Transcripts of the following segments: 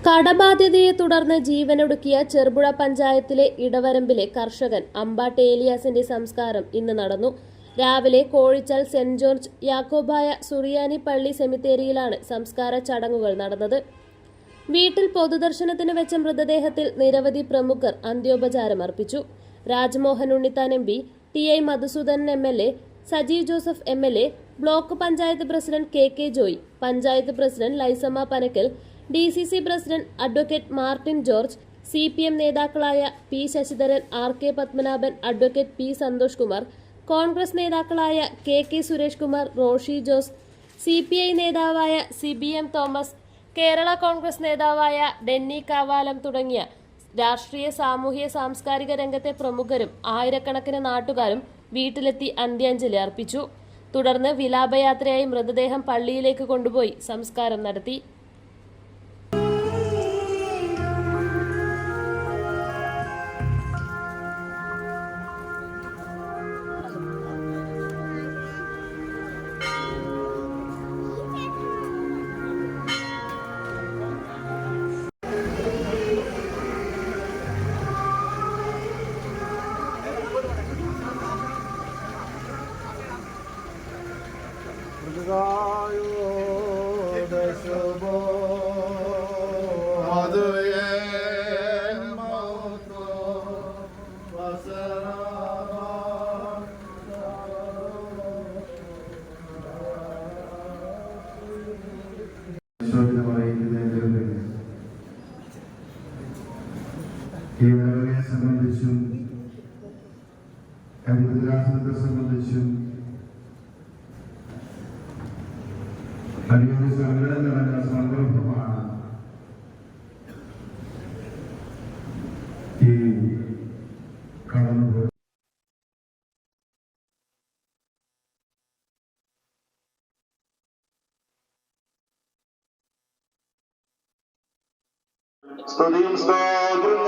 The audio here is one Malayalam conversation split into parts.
കടബാധ്യതയെ തുടർന്ന് ജീവനൊടുക്കിയ ചെറുപുഴ പഞ്ചായത്തിലെ ഇടവരമ്പിലെ കർഷകൻ അമ്പാട്ട് ഏലിയാസിന്റെ സംസ്കാരം ഇന്ന് നടന്നു. രാവിലെ കോഴിച്ചാൽ സെന്റ് ജോർജ് യാക്കോബായ സുറിയാനി പള്ളി സെമിത്തേരിയിലാണ് സംസ്കാര ചടങ്ങുകൾ നടന്നത്. വീട്ടിൽ പൊതുദർശനത്തിന് വെച്ച മൃതദേഹത്തിൽ നിരവധി പ്രമുഖർ അന്ത്യോപചാരം അർപ്പിച്ചു. Rajmohan Unnithan MP, TI Madhusoodanan MLA, Sajeev Joseph MLA, block panchayat president KK Joy, panchayat president Laisamma Panakkal, DCC president advocate Martin George, CPM നേതാക്കളായ P Sasidharan, RK Padmanabhan, advocate P Santhosh Kumar, Congress നേതാക്കളായ KK Suresh Kumar, Roshy Jose, CPI നേതാവായ CBM തോമസ്, കേരള കോൺഗ്രസ് നേതാവായ ഡെന്നി കാവാലം തുടങ്ങിയ രാഷ്ട്രീയ, സാമൂഹ്യ, സാംസ്കാരിക രംഗത്തെ പ്രമുഖരും ആയിരക്കണക്കിന് നാട്ടുകാരും വീട്ടിലെത്തി അന്ത്യാഞ്ജലി അർപ്പിച്ചു. തുടർന്ന് വിലാപയാത്രയായി മൃതദേഹം പള്ളിയിലേക്ക് കൊണ്ടുപോയി സംസ്കാരം നടത്തി. ഈ നഗരയെ സംബന്ധിച്ചും ഹരിതരാസനത്തെ സംബന്ധിച്ചും വലിയൊരു സങ്കടം നിറഞ്ഞ സന്ദർഭമാണ് ഈ കടന്നുപോയത്. സ്തുതിയും സ്തോത്രം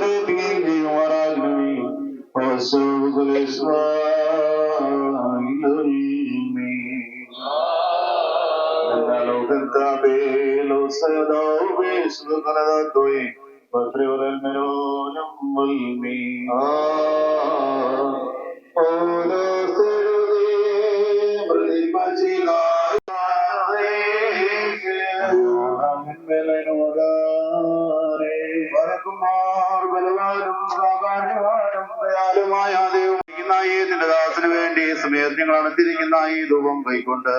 നിന്റെ ദാസന് വേണ്ടി സമയത്ത് ഞങ്ങൾ അണത്തിരിക്കുന്ന ഈ ധൂപം കൈക്കൊണ്ട്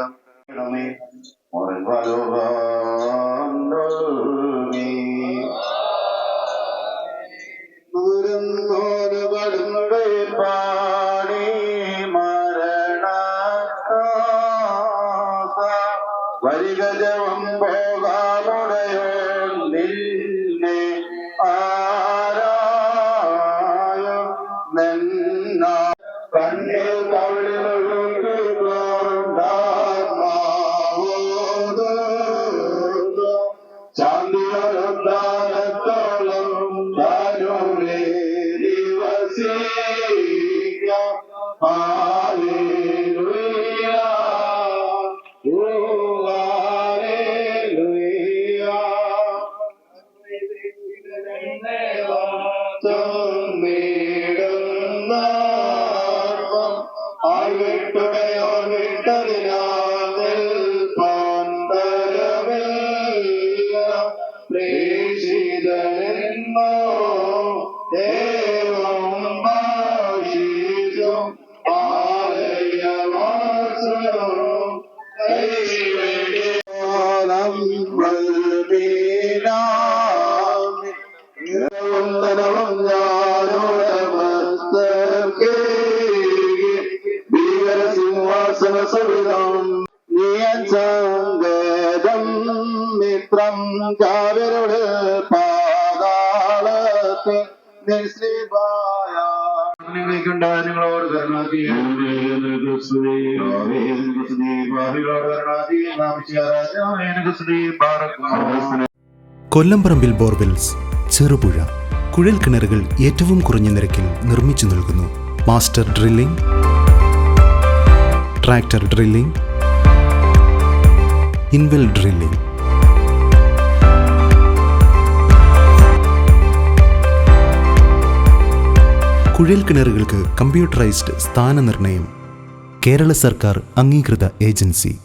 പാടി മരണ വരിക ജവം പോകാമുടയോ നിന്നെ ആരായോ നിന്ന കണ്ണിൽ ചാന്തിയോളം താനോരേ ദിവസീയ ഹല്ലേലൂയ ഓ ഹല്ലേലൂയ പ്രേഷിതനെന്നോ ദേവം ഭാഷിതം ആലയവാസോ ഭീകരസിംഹാസന സവിധം നിയസംഗതം മിത്രം ചാവരുടെ പാതാളത്തെ നിശ്രീഭായ നിങ്ങളോട് കൊല്ലംപറമ്പിൽ ബോർവെൽസ് ചെറുപുഴ കുഴൽ കിണറുകൾ ഏറ്റവും കുറഞ്ഞ നിരക്കിൽ നിർമ്മിച്ചു നൽകുന്നു. Master drilling, tractor drilling, ഇൻവെൽ drilling, കുഴൽ കിണറുകൾക്ക് കമ്പ്യൂട്ടറൈസ്ഡ് സ്ഥാനനിർണ്ണയം. കേരള സർക്കാർ അംഗീകൃത ഏജൻസി.